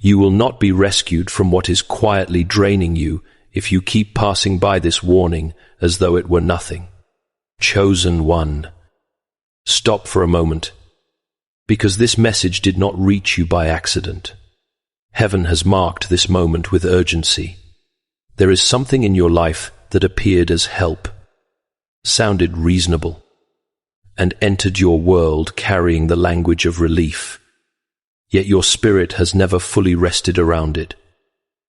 You will not be rescued from what is quietly draining you if you keep passing by this warning as though it were nothing. Chosen one. Stop for a moment, because this message did not reach you by accident. Heaven has marked this moment with urgency. There is something in your life that appeared as help, sounded reasonable, and entered your world carrying the language of relief. Yet your spirit has never fully rested around it.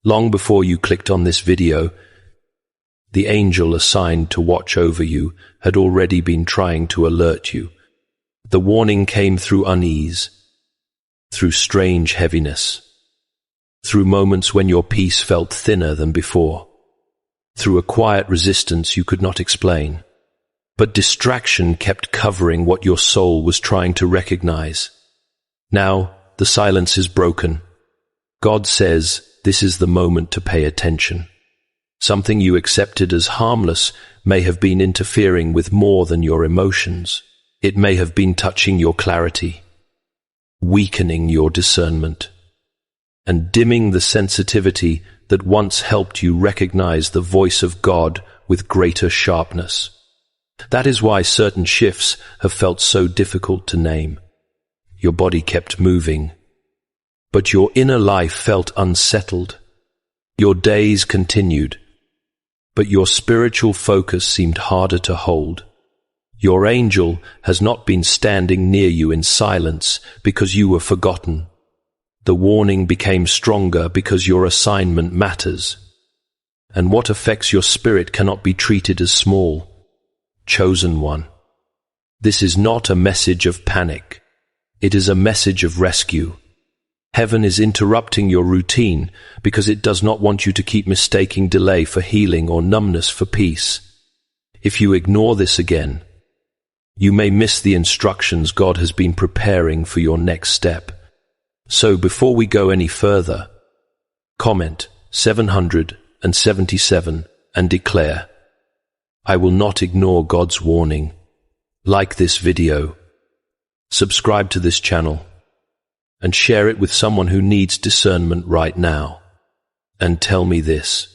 Long before you clicked on this video, the angel assigned to watch over you had already been trying to alert you. The warning came through unease, through strange heaviness, through moments when your peace felt thinner than before, through a quiet resistance you could not explain. But distraction kept covering what your soul was trying to recognize. Now, the silence is broken. God says this is the moment to pay attention. Something you accepted as harmless may have been interfering with more than your emotions. It may have been touching your clarity, weakening your discernment, and dimming the sensitivity that once helped you recognize the voice of God with greater sharpness. That is why certain shifts have felt so difficult to name. Your body kept moving, but your inner life felt unsettled. Your days continued, but your spiritual focus seemed harder to hold. Your angel has not been standing near you in silence because you were forgotten. The warning became stronger because your assignment matters. And what affects your spirit cannot be treated as small. Chosen one. This is not a message of panic. It is a message of rescue. Heaven is interrupting your routine because it does not want you to keep mistaking delay for healing or numbness for peace. If you ignore this again, you may miss the instructions God has been preparing for your next step. So before we go any further, comment 777 and declare, I will not ignore God's warning. Like this video, subscribe to this channel, and share it with someone who needs discernment right now. And tell me this,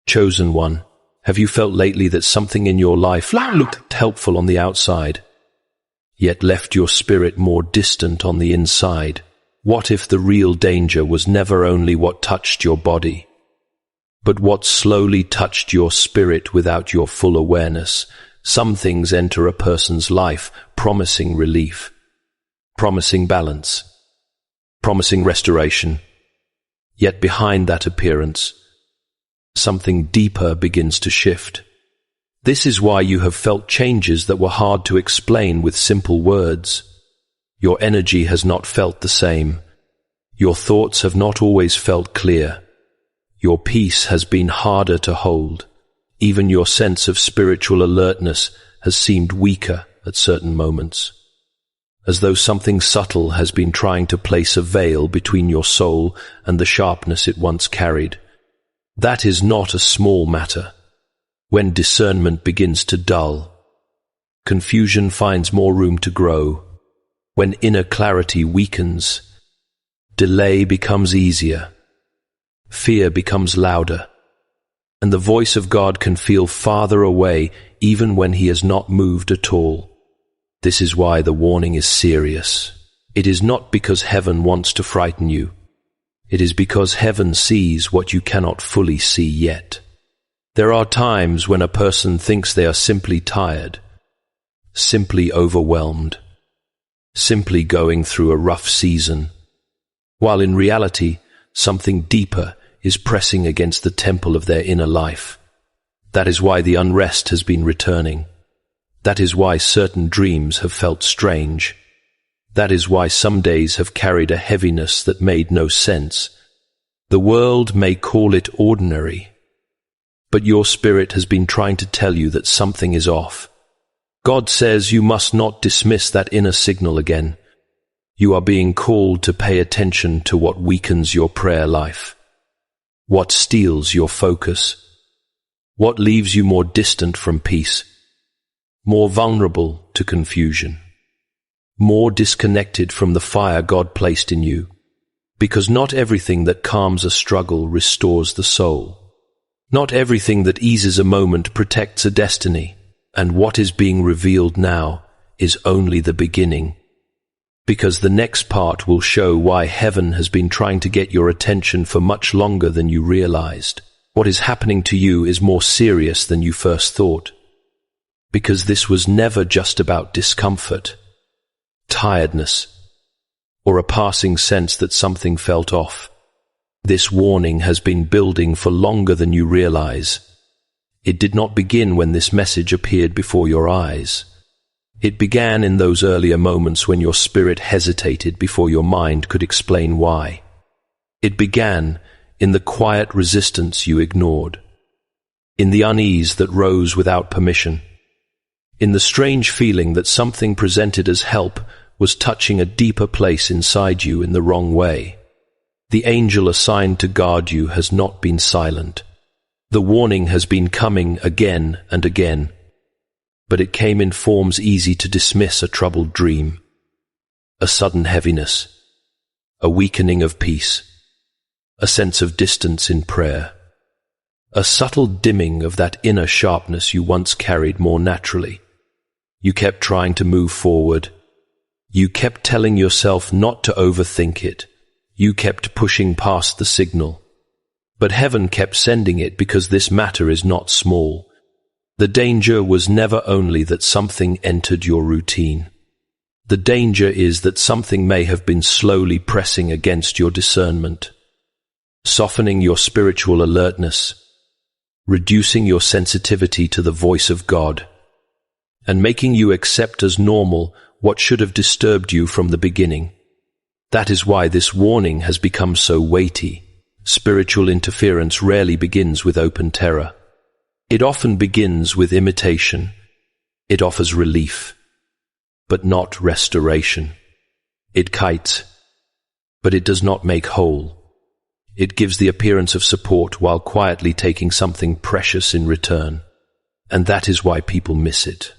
chosen one, have you felt lately that something in your life looked helpful on the outside, yet left your spirit more distant on the inside? What if the real danger was never only what touched your body, but what slowly touched your spirit without your full awareness? Some things enter a person's life promising relief, promising balance, promising restoration. Yet behind that appearance, something deeper begins to shift. This is why you have felt changes that were hard to explain with simple words. Your energy has not felt the same. Your thoughts have not always felt clear. Your peace has been harder to hold. Even your sense of spiritual alertness has seemed weaker at certain moments, as though something subtle has been trying to place a veil between your soul and the sharpness it once carried. That is not a small matter. When discernment begins to dull, confusion finds more room to grow. When inner clarity weakens, delay becomes easier, fear becomes louder, and the voice of God can feel farther away even when he has not moved at all. This is why the warning is serious. It is not because heaven wants to frighten you. It is because heaven sees what you cannot fully see yet. There are times when a person thinks they are simply tired, simply overwhelmed, simply going through a rough season, while in reality, something deeper is pressing against the temple of their inner life. That is why the unrest has been returning. That is why certain dreams have felt strange. That is why some days have carried a heaviness that made no sense. The world may call it ordinary, but your spirit has been trying to tell you that something is off. God says you must not dismiss that inner signal again. You are being called to pay attention to what weakens your prayer life, what steals your focus, what leaves you more distant from peace, more vulnerable to confusion, more disconnected from the fire God placed in you. Because not everything that calms a struggle restores the soul. Not everything that eases a moment protects a destiny. And what is being revealed now is only the beginning. Because the next part will show why heaven has been trying to get your attention for much longer than you realized. What is happening to you is more serious than you first thought. Because this was never just about discomfort, tiredness, or a passing sense that something felt off. This warning has been building for longer than you realize. It did not begin when this message appeared before your eyes. It began in those earlier moments when your spirit hesitated before your mind could explain why. It began in the quiet resistance you ignored, in the unease that rose without permission, in the strange feeling that something presented as help was touching a deeper place inside you in the wrong way. The angel assigned to guard you has not been silent. The warning has been coming again and again, but it came in forms easy to dismiss: a troubled dream, a sudden heaviness, a weakening of peace, a sense of distance in prayer, a subtle dimming of that inner sharpness you once carried more naturally. You kept trying to move forward. You kept telling yourself not to overthink it. You kept pushing past the signal. But heaven kept sending it because this matter is not small. The danger was never only that something entered your routine. The danger is that something may have been slowly pressing against your discernment, softening your spiritual alertness, reducing your sensitivity to the voice of God, and making you accept as normal what should have disturbed you from the beginning. That is why this warning has become so weighty. Spiritual interference rarely begins with open terror. It often begins with imitation. It offers relief, but not restoration. It kites, but it does not make whole. It gives the appearance of support while quietly taking something precious in return. And that is why people miss it.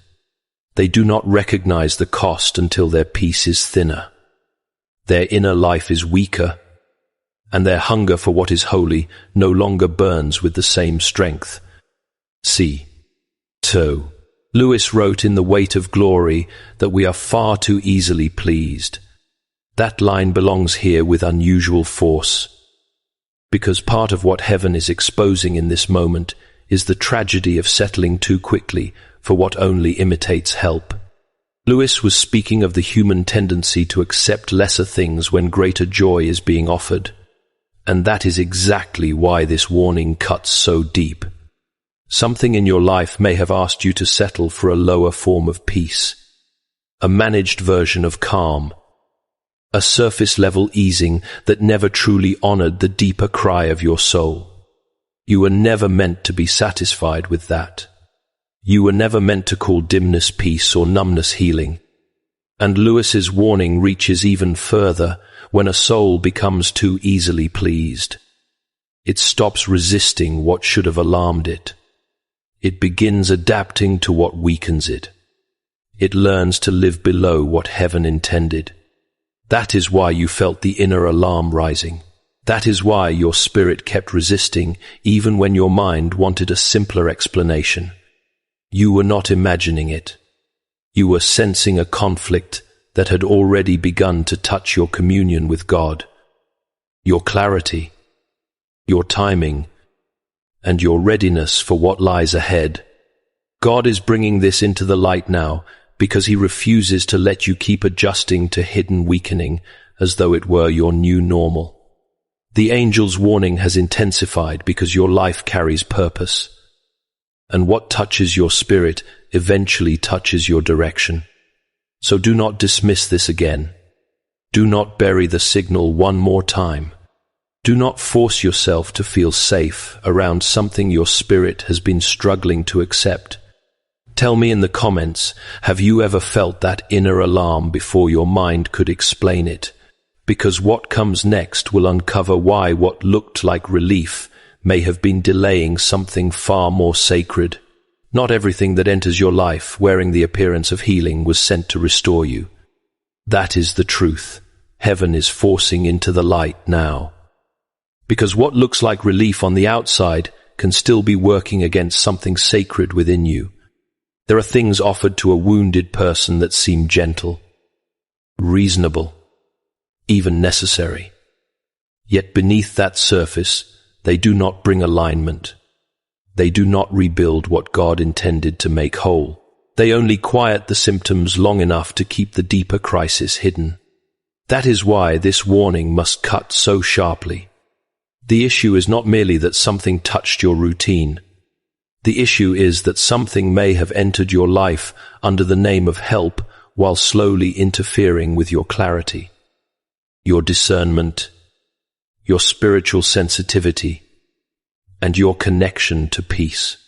They do not recognize the cost until their peace is thinner, their inner life is weaker, and their hunger for what is holy no longer burns with the same strength. C. So, Lewis wrote in The Weight of Glory that we are far too easily pleased. That line belongs here with unusual force, because part of what heaven is exposing in this moment is the tragedy of settling too quickly for what only imitates help. Lewis was speaking of the human tendency to accept lesser things when greater joy is being offered. And that is exactly why this warning cuts so deep. Something in your life may have asked you to settle for a lower form of peace, a managed version of calm, a surface-level easing that never truly honored the deeper cry of your soul. You were never meant to be satisfied with that. You were never meant to call dimness peace or numbness healing. And Lewis's warning reaches even further when a soul becomes too easily pleased. It stops resisting what should have alarmed it. It begins adapting to what weakens it. It learns to live below what heaven intended. That is why you felt the inner alarm rising. That is why your spirit kept resisting even when your mind wanted a simpler explanation. You were not imagining it. You were sensing a conflict that had already begun to touch your communion with God, your clarity, your timing, and your readiness for what lies ahead. God is bringing this into the light now because He refuses to let you keep adjusting to hidden weakening as though it were your new normal. The angel's warning has intensified because your life carries purpose, and what touches your spirit eventually touches your direction. So do not dismiss this again. Do not bury the signal one more time. Do not force yourself to feel safe around something your spirit has been struggling to accept. Tell me in the comments, have you ever felt that inner alarm before your mind could explain it? Because what comes next will uncover why what looked like relief may have been delaying something far more sacred. Not everything that enters your life wearing the appearance of healing was sent to restore you. That is the truth. heaven is forcing into the light now. Because what looks like relief on the outside can still be working against something sacred within you. There are things offered to a wounded person that seem gentle, reasonable, even necessary. Yet beneath that surface, they do not bring alignment. They do not rebuild what God intended to make whole. They only quiet the symptoms long enough to keep the deeper crisis hidden. That is why this warning must cut so sharply. The issue is not merely that something touched your routine. The issue is that something may have entered your life under the name of help while slowly interfering with your clarity, your discernment, your spiritual sensitivity, and your connection to peace.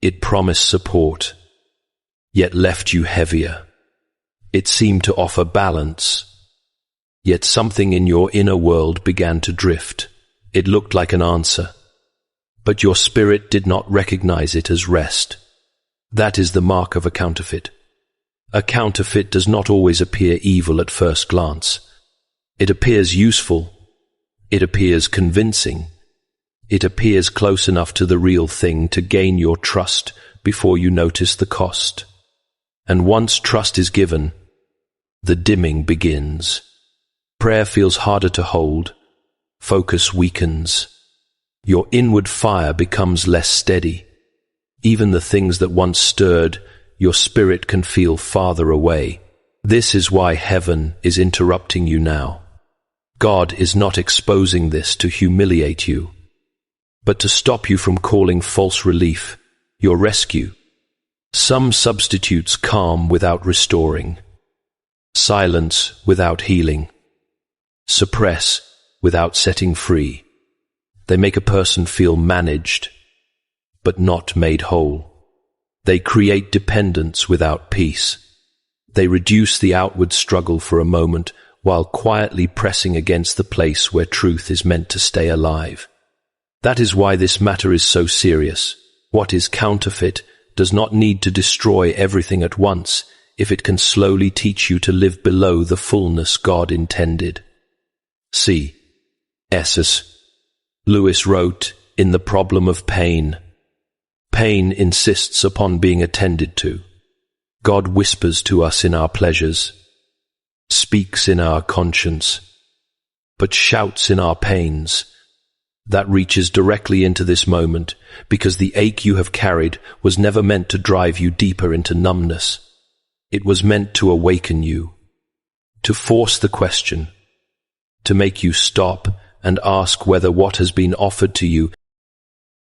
It promised support, yet left you heavier. It seemed to offer balance, yet something in your inner world began to drift. It looked like an answer, but your spirit did not recognize it as rest. That is the mark of a counterfeit. A counterfeit does not always appear evil at first glance. It appears useful. It appears convincing. It appears close enough to the real thing to gain your trust before you notice the cost. And once trust is given, the dimming begins. Prayer feels harder to hold. Focus weakens. Your inward fire becomes less steady. Even the things that once stirred your spirit can feel farther away. This is why heaven is interrupting you now. God is not exposing this to humiliate you, but to stop you from calling false relief your rescue. Some substitutes calm without restoring, silence without healing, suppress without setting free. They make a person feel managed, but not made whole. They create dependence without peace. They reduce the outward struggle for a moment while quietly pressing against the place where truth is meant to stay alive. That is why this matter is so serious. What is counterfeit does not need to destroy everything at once if it can slowly teach you to live below the fullness God intended. C.S. Lewis wrote in The Problem of Pain, "Pain insists upon being attended to. God whispers to us in our pleasures, speaks in our conscience, but shouts in our pains. That reaches directly into this moment, because the ache you have carried was never meant to drive you deeper into numbness. It was meant to awaken you, to force the question, to make you stop and ask whether what has been offered to you